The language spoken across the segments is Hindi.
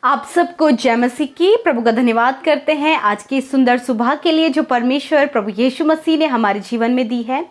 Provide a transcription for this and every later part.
आप सबको जय मसीह की। प्रभु का धन्यवाद करते हैं आज की सुंदर सुबह के लिए जो परमेश्वर प्रभु यीशु मसीह ने हमारे जीवन में दी है।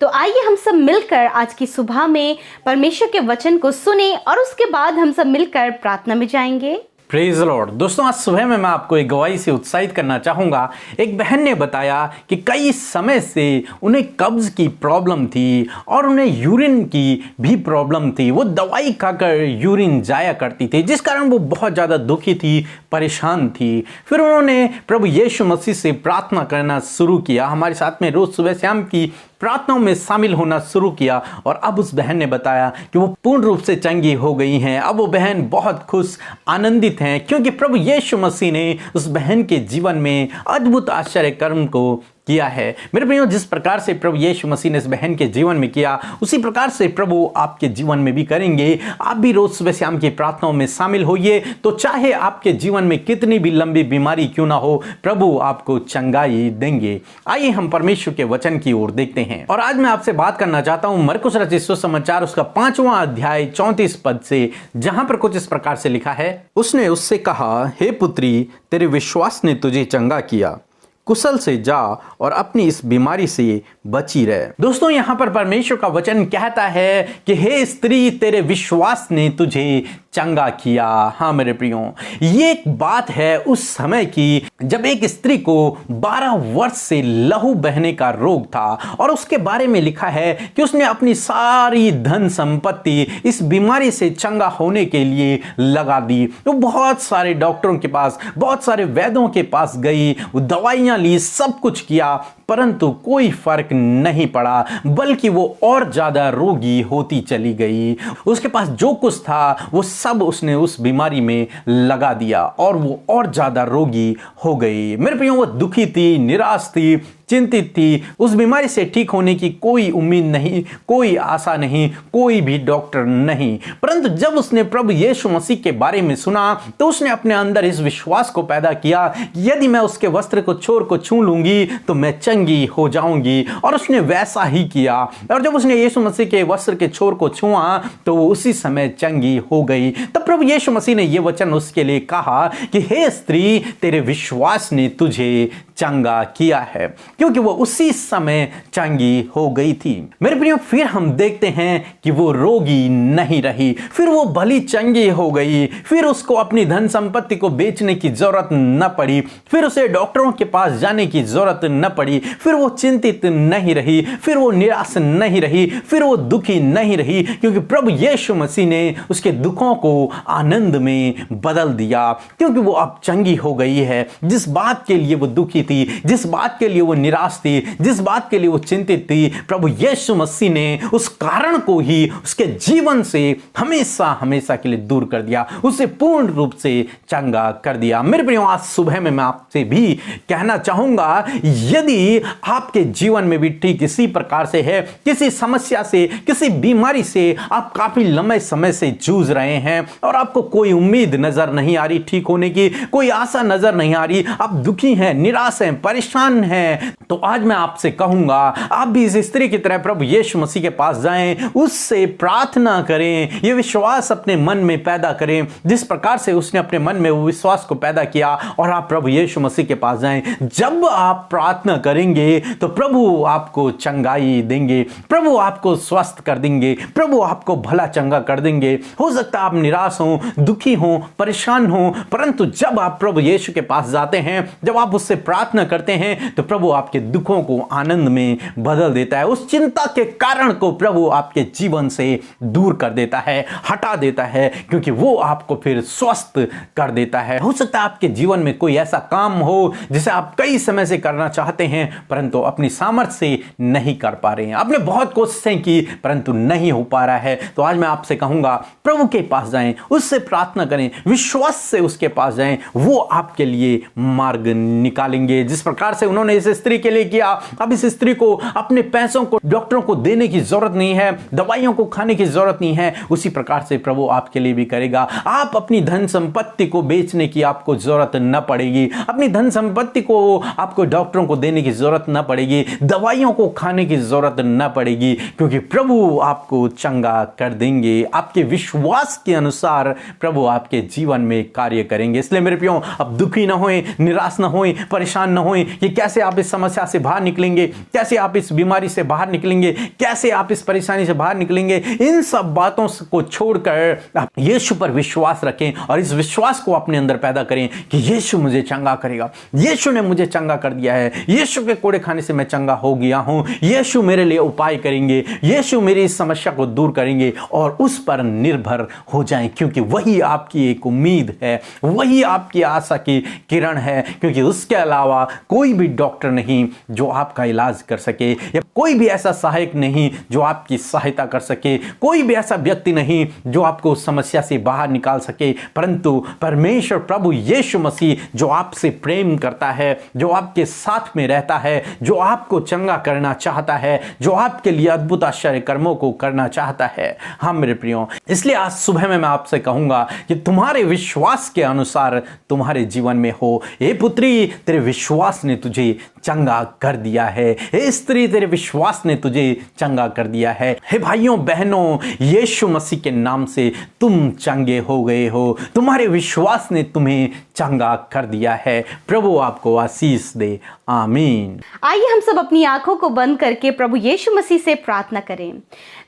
तो आइए हम सब मिलकर आज की सुबह में परमेश्वर के वचन को सुने और उसके बाद हम सब मिलकर प्रार्थना में जाएंगे। Praise Lord. दोस्तों, आज सुबह में मैं आपको एक गवाही से उत्साहित करना चाहूँगा। एक बहन ने बताया कि कई समय से उन्हें कब्ज की प्रॉब्लम थी और उन्हें यूरिन की भी प्रॉब्लम थी। वो दवाई खाकर यूरिन जाया करती थी, जिस कारण वो बहुत ज़्यादा दुखी थी, परेशान थी। फिर उन्होंने प्रभु यीशु मसीह से प्रार्थना करना शुरू किया, हमारे साथ में रोज़ सुबह शाम की प्रार्थनाओं में शामिल होना शुरू किया और अब उस बहन ने बताया कि वो पूर्ण रूप से चंगी हो गई हैं। अब वो बहन बहुत खुश, आनंदित हैं, क्योंकि प्रभु यीशु मसीह ने उस बहन के जीवन में अद्भुत आश्चर्य कर्म को किया है। मेरे प्रियो, जिस प्रकार से प्रभु यीशु मसीह ने इस बहन के जीवन में किया, उसी प्रकार से प्रभु आपके जीवन में भी करेंगे। आप भी रोज सुबह शाम की प्रार्थनाओं में शामिल होइए, तो चाहे आपके जीवन में कितनी भी लंबी बीमारी क्यों ना हो, प्रभु आपको चंगाई देंगे। आइए हम परमेश्वर के वचन की ओर देखते हैं। और आज मैं आपसे बात करना चाहता हूं मरकुस रचित सुसमाचार उसका 5वां अध्याय 34 पद से, जहां पर कुछ इस प्रकार से लिखा है। उसने उससे कहा, हे पुत्री, तेरे विश्वास ने तुझे चंगा किया, कुशल से जा और अपनी इस बीमारी से बची रहे। दोस्तों, यहां पर परमेश्वर का वचन कहता है कि हे स्त्री, तेरे विश्वास ने तुझे चंगा किया। हाँ मेरे प्रियो, ये एक बात है उस समय की जब एक स्त्री को 12 वर्ष से लहू बहने का रोग था और उसके बारे में लिखा है कि उसने अपनी सारी धन संपत्ति इस बीमारी से चंगा होने के लिए लगा दी। तो बहुत सारे डॉक्टरों के पास, बहुत सारे वैद्यों के पास गई, दवाइयां ली, सब कुछ किया, परंतु कोई फर्क नहीं पड़ा, बल्कि वो और ज्यादा रोगी होती चली गई। उसके पास जो कुछ था वो सब उसने उस बीमारी में लगा दिया और वो और ज्यादा रोगी हो गई। मेरे प्रियो, वो दुखी थी, निराश थी, चिंतित थी। उस बीमारी से ठीक होने की कोई उम्मीद नहीं, कोई आशा नहीं, कोई भी डॉक्टर नहीं। परंतु जब उसने प्रभु यीशु मसीह के बारे में सुना तो उसने अपने अंदर इस विश्वास को पैदा किया कि यदि मैं उसके वस्त्र को छोर को छू लूंगी तो मैं चंगी हो जाऊंगी। और उसने वैसा ही किया और जब उसने यीशु मसीह के वस्त्र के छोर को छुआ तो वो उसी समय चंगी हो गई। तब प्रभु यीशु मसीह ने यह वचन उसके लिए कहा कि हे स्त्री, तेरे विश्वास ने तुझे चंगा किया है, क्योंकि वो उसी समय चंगी हो गई थी। मेरे प्रियो, फिर हम देखते हैं कि वो रोगी नहीं रही, फिर वो भली चंगी हो गई, फिर उसको अपनी धन संपत्ति को बेचने की जरूरत न पड़ी, फिर उसे डॉक्टरों के पास जाने की जरूरत न पड़ी, फिर वो चिंतित नहीं रही, फिर वो निराश नहीं रही, फिर वो दुखी नहीं रही, क्योंकि प्रभु यीशु मसीह ने उसके दुखों को आनंद में बदल दिया, क्योंकि वो अब चंगी हो गई है। जिस बात के लिए वो दुखी थी, जिस बात के लिए वो निराश थी, जिस बात के लिए वो चिंतित थी, प्रभु यीशु मसीह ने उस कारण को ही उसके जीवन से हमेशा हमेशा के लिए दूर कर दिया, उसे पूर्ण रूप से चंगा कर दिया। मेरे प्रियो, आज सुबह में मैं आपसे भी कहना चाहूंगा, यदि आपके जीवन में भी ठीक इसी प्रकार से है, किसी समस्या से, किसी बीमारी से आप काफी लंबे समय से जूझ रहे हैं और आपको कोई उम्मीद नजर नहीं आ रही ठीक होने की, कोई आशा नजर नहीं आ रही, आप दुखी हैं, निराश हैं, परेशान हैं, तो आज मैं आपसे कहूंगा, आप भी इस स्त्री की तरह प्रभु यीशु मसीह के पास जाएं, उससे प्रार्थना करें, ये विश्वास अपने मन में पैदा करें जिस प्रकार से उसने अपने मन में वो विश्वास को पैदा किया, और आप प्रभु यीशु मसीह के पास जाएं। जब आप प्रार्थना करेंगे तो प्रभु आपको चंगाई देंगे, प्रभु आपको स्वस्थ कर देंगे, प्रभु आपको भला चंगा कर देंगे। हो सकता है आप निराश हो, दुखी हो, परेशान हो, परंतु जब आप प्रभु यीशु के पास जाते हैं, जब आप उससे प्रार्थना करते हैं, तो प्रभु आपके दुखों को आनंद में बदल देता है। उस चिंता के कारण को प्रभु आपके जीवन से दूर कर देता है, हटा देता है, क्योंकि वो आपको फिर स्वस्थ कर देता है। हो सकता है आपके जीवन में कोई ऐसा काम हो जिसे आप कई समय से करना चाहते हैं, परंतु अपनी सामर्थ्य से नहीं कर पा रहे हैं, आपने बहुत कोशिशें की परंतु नहीं हो पा रहा है। तो आज मैं आपसे कहूंगा, प्रभु के पास जाएं, उससे प्रार्थना करें, विश्वास से उसके पास जाएं, वो आपके लिए मार्ग निकालेंगे, करेंगे। जिस प्रकार से उन्होंने इस स्त्री के लिए किया, अब इस स्त्री को अपने पैसों को डॉक्टरों को देने की जरूरत नहीं है, दवाइयों को खाने की जरूरत नहीं है, उसी प्रकार से प्रभु आपके लिए भी करेगा। आप अपनी धन संपत्ति को बेचने की आपको जरूरत न पड़ेगी, अपनी धन संपत्ति को आपको डॉक्टरों को देने की जरूरत न पड़ेगी, दवाइयों को खाने की जरूरत न पड़ेगी, क्योंकि प्रभु आपको चंगा कर देंगे। आपके विश्वास के अनुसार प्रभु आपके जीवन में कार्य करेंगे। इसलिए मेरे प्रियो, अब दुखी ना होएं, निराश ना होएं, परेशान ना होएं कि कैसे आप इस समस्या से बाहर निकलेंगे, कैसे आप इस बीमारी से बाहर निकलेंगे, कैसे आप इस परेशानी से बाहर निकलेंगे। इन सब बातों को छोड़कर आप यीशु पर विश्वास रखें और इस विश्वास को अपने अंदर पैदा करें कि यीशु मुझे चंगा करेगा, यीशु ने मुझे चंगा कर दिया है, यीशु के कोड़े खाने से मैं चंगा हो गया हूं, यीशु मेरे लिए उपाय करेंगे, यीशु मेरी इस समस्या को दूर करेंगे और उस पर निर्भर हो जाएं, क्योंकि वही आपकी एक उम्मीद है, वही आपकी आशा की किरण है, क्योंकि उसके अलावा कोई भी डॉक्टर नहीं जो आपका इलाज कर सके, या कोई भी ऐसा सहायक नहीं जो आपकी सहायता कर सके, कोई भी ऐसा व्यक्ति नहीं जो आपको उस समस्या से बाहर निकाल सके, परंतु परमेश्वर प्रभु यीशु मसीह जो आपसे प्रेम करता है, जो आपके साथ में रहता है, जो आपको चंगा करना चाहता है, जो आपके लिए अद्भुत आश्चर्य कर्मों को करना चाहता है। हाँ मेरे प्रियो, इसलिए आज सुबह में मैं आपसे कहूंगा कि तुम्हारे विश्वास के अनुसार तुम्हारे जीवन में हो। हे पुत्री, तेरे विश्वास ने तुझे चंगा कर दिया है। हे स्त्री, तेरे विश्वास ने तुझे चंगा कर दिया है। हे भाइयों बहनों, यीशु मसीह के नाम से तुम चंगे हो गए हो। तुम्हारे विश्वास ने तुम्हें चंगा कर दिया है। प्रभु आपको आशीष दे। आमीन। आइए हम सब अपनी आंखों को बंद करके प्रभु यीशु मसीह से प्रार्थना करें।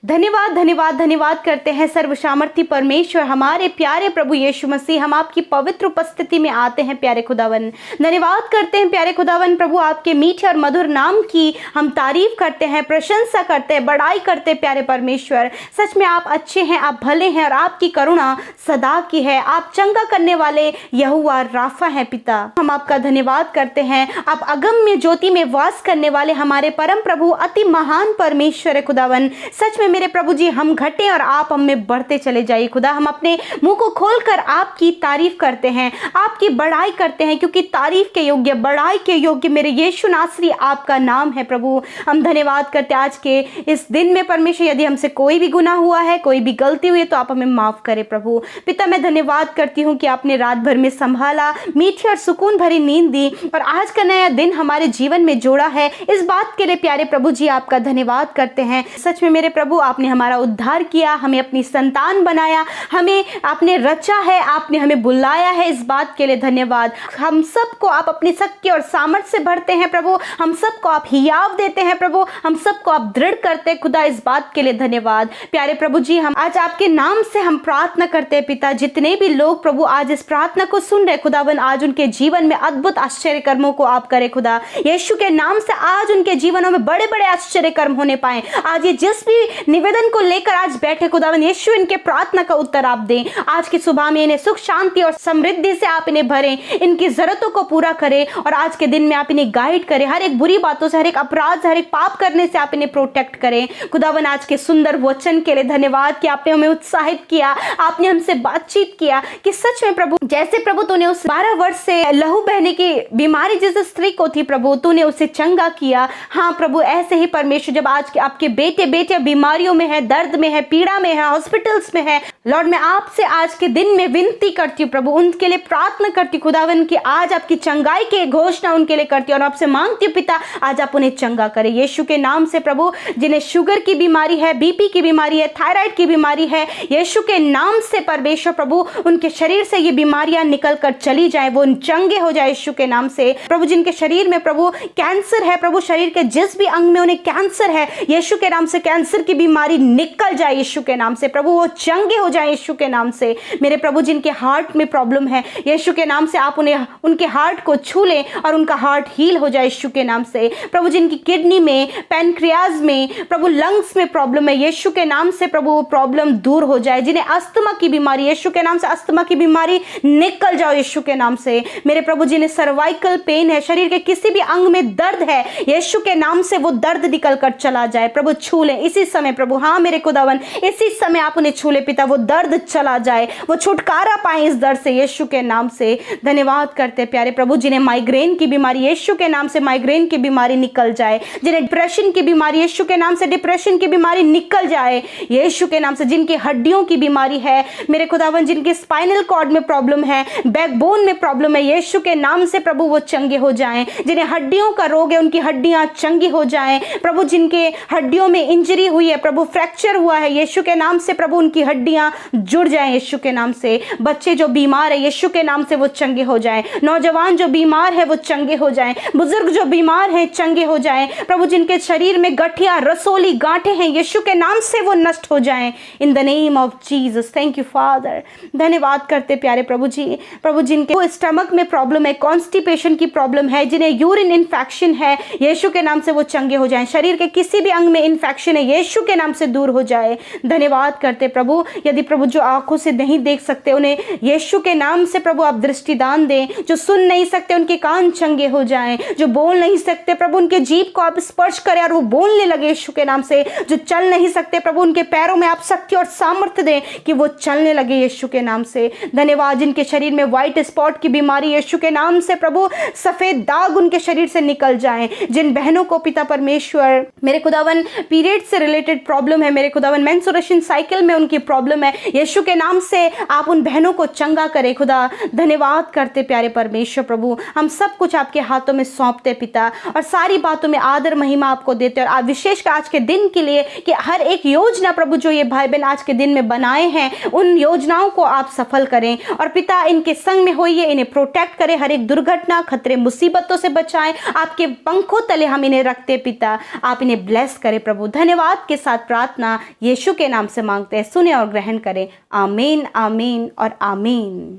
धन्यवाद धन्यवाद धन्यवाद करते हैं सर्वसामर्थी परमेश्वर, हमारे प्यारे प्रभु यीशु मसीह, हम आपकी पवित्र उपस्थिति में आते हैं प्यारे खुदावन। धन्यवाद करते हैं प्यारे खुदावन, प्रभु आपके मीठे और मधुर नाम की हम तारीफ करते हैं, प्रशंसा करते हैं, बड़ाई करते हैं प्यारे परमेश्वर। सच में आप अच्छे हैं, आप भले हैं और आपकी करुणा सदा की है। आप चंगा करने वाले यहोवा राफा हैं पिता। हम आपका धन्यवाद करते हैं। आप अगम्य ज्योति में वास करने वाले हमारे परम प्रभु अति महान परमेश्वर है खुदावन। सच में मेरे प्रभु जी, हम घटे और आप हम में बढ़ते चले जाइए खुदा। हम अपने मुंह को खोलकर आपकी तारीफ करते हैं, आपकी बड़ाई करते हैं, क्योंकि तारीफ के योग्य, बड़ाई के योग्य मेरे यीशु नासरी आपका नाम है प्रभु। हम धन्यवाद करते हैं आज के इस दिन में परमेश्वर, यदि हमसे कोई भी गुनाह हुआ है, कोई भी गलती हुई है, तो आप हमें माफ करें प्रभु। पिता, मैं धन्यवाद करती हूँ कि आपने रात भर में संभाला, मीठी और सुकून भरी नींद दी और आज का नया दिन हमारे जीवन में जोड़ा है। इस बात के लिए प्यारे प्रभु जी आपका धन्यवाद करते हैं। सच में मेरे प्रभु, आपने हमारा उद्धार किया, हमें अपनी संतान बनाया, हमें आपने रचा है, आपने हमें बुलाया है। इस बात के लिए धन्यवाद। हम सबको आप अपनी शक्ति और सामर्थ्य से भरते हैं प्रभु, हम सबको आप हियाव देते हैं प्रभु, हम सबको आप दृढ़ करते हैं खुदा। इस बात के लिए धन्यवाद प्यारे प्रभु जी। हम आज आपके नाम से हम प्रार्थना करते हैं पिता। जितने भी लोग प्रभु आज इस प्रार्थना को सुन रहे खुदावन, आज उनके जीवन में अद्भुत आश्चर्य कर्मों को आप करें खुदा। यीशु के नाम से आज उनके जीवनों में बड़े बड़े आश्चर्य कर्म होने पाए। आज ये जिस भी निवेदन को लेकर आज बैठे खुदावन, यीशु इनके प्रार्थना का उत्तर आप दें। आज की सुबह में इन्हें सुख शांति और समृद्धि से आप इन्हें भरें, इनकी जरूरतों को पूरा करें और आज के दिन में आप इन्हें गाइड करें। हर एक बुरी बातों से, हर एक अपराध से, हर एक पाप करने से आप इन्हें प्रोटेक्ट करें खुदावन। आज के सुंदर वचन के लिए धन्यवाद कि आपने हमें उत्साहित किया, आपने हमसे बातचीत किया कि सच में प्रभु, जैसे प्रभु तूने उस 12 वर्ष से लहू बहने की बीमारी जिस स्त्री को थी प्रभु, तूने उसे चंगा किया। हाँ प्रभु, ऐसे ही परमेश्वर, जब आज के आपके बेटे बेटियां बीमारियों में है, दर्द में है, पीड़ा में है, हॉस्पिटल्स में है, लॉर्ड मैं आपसे आज के दिन में विनती करती हूँ प्रभु, उनके लिए प्रार्थना करती खुदावन कि आज आपकी चंगाई की घोषणा उनके लिए करती हूँ और आपसे मांगती हूँ पिता, आज आप उन्हें चंगा करें यीशु के नाम से प्रभु। जिन्हें शुगर की बीमारी है, बीपी की बीमारी है, थायराइड की बीमारी है, यीशु के नाम से परमेश्वर प्रभु उनके शरीर से ये बीमारियां निकल कर चली जाए, वो चंगे हो जाए यीशु के नाम से प्रभु। जिनके शरीर में प्रभु कैंसर है प्रभु, शरीर के जिस भी अंग में उन्हें कैंसर है, यीशु के नाम से कैंसर की बीमारी निकल जाए यीशु के नाम से प्रभु, वो चंगे हो जाए यीशु के नाम से। मेरे प्रभु, जिनके हार्ट में प्रॉब्लम है, यीशु के नाम से आप उन्हें उनके हार्ट को छू लें और उनका हार्ट हील हो जाए यीशु के नाम से प्रभु। जिनकी किडनी में पैनक्रियाज में, प्रभु लंग्स में प्रॉब्लम है, यीशु के नाम से प्रभु वो प्रॉब्लम दूर हो जाए। जिन्हें अस्थमा की बीमारी, यीशु के नाम से अस्थमा की बीमारी निकल जाओ यीशु के नाम से। मेरे प्रभु जिन्हें सर्वाइकल पेन है, शरीर के किसी भी अंग में दर्द है, यीशु के नाम से वो दर्द निकल कर चला जाए। प्रभु छू लें इसी समय प्रभु, हाँ मेरे खुदावन इसी समय आप उन्हें छू ले पिता, वो दर्द चला जाए, वो छुटकारा पाए इस दर्द से यीशु के नाम से। धन्यवाद करते प्यारे प्रभु, जिन्हें माइग्रेन की बीमारी, यीशु के नाम से माइग्रेन की बीमारी निकल जाए। जिन्हें डिप्रेशन की बीमारी, यीशु के नाम से डिप्रेशन की बीमारी निकल जाए यीशु के नाम से। जिनकी हड्डियों की बीमारी है मेरे खुदावन, जिनकी स्पाइनल कॉर्ड में प्रॉब्लम है, बैकबोन में प्रॉब्लम है, यीशु के नाम से प्रभु वो चंगे हो जाएं। जिन्हें हड्डियों का रोग है उनकी हड्डियां चंगी हो जाएं प्रभु। जिनके हड्डियों में इंजरी हुई है प्रभु, फ्रैक्चर हुआ है, यीशु के नाम से प्रभु उनकी हड्डियां जुड़ जाएं यीशु के नाम से। बच्चे जो बीमार है यीशु के नाम से वो चंगे हो जाएं। नौजवान जो बीमार है वो चंगे हो जाएं। बुजुर्ग जो बीमार हैं चंगे हो जाएं प्रभु। जिनके शरीर में गठिया रसोली गांठें हैं यीशु के नाम से वो नष्ट हो जाएं in the name of Jesus. Thank you father. धन्यवाद करते प्यारे प्रभु जी। प्रभु जिनके स्टमक में प्रॉब्लम है, कॉन्स्टिपेशन की प्रॉब्लम है, जिन्हें यूरिन इन्फेक्शन है यीशु के नाम से वो चंगे हो जाएं। शरीर के किसी भी अंग में इन्फेक्शन है यीशु के नाम से दूर हो जाए। धन्यवाद करते प्रभु। यदि प्रभु जो आंखों से नहीं देख सकते उन्हें यीशु के नाम से प्रभु आप दृष्टिदान दें। जो सुन नहीं सकते उनके कान चंगे हो जाएं। जो बोल नहीं सकते प्रभु उनके जीभ को आप स्पर्श करें और वो बोलने लगे यीशु के नाम से। जो चल नहीं सकते प्रभु उनके पैरों में आप शक्ति और सामर्थ्य दें कि वो चलने लगे यीशु के नाम से। धन्यवाद। जिनके शरीर में व्हाइट स्पॉट की बीमारी यीशु के नाम से प्रभु सफेद दाग उनके शरीर से निकल जाएं। जिन बहनों को पिता परमेश्वर मेरे खुदावन पीरियड से रिलेटेड प्रॉब्लम है, मेरे खुदावन मेंस्ट्रुएशन साइकिल में उनकी प्रॉब्लम है, यीशु के नाम से आप उन बहनों को चंगा करें खुदा। धन्यवाद करते प्यारे परमेश्वर प्रभु। हम सब कुछ आपके हाथों में सौंपते पिता और सारी बातों में आदर महिमा आपको देते। और आप विशेषकर आज के दिन के लिए कि हर एक योजना प्रभु जो ये भाई बहन आज के दिन में बनाए हैं उन योजनाओं को आप सफल करें और पिता इनके संग में होइए, इन्हें प्रोटेक्ट करें, हर एक दुर्घटना खतरे मुसीबतों से बचाएं। आपके पंखों तले हम इन्हें रखते पिता, आप इन्हें ब्लेस करें प्रभु। धन्यवाद के साथ प्रार्थना यीशु के नाम से मांगते हैं, सुने और ग्रहण करें। आमीन आमीन और आमीन।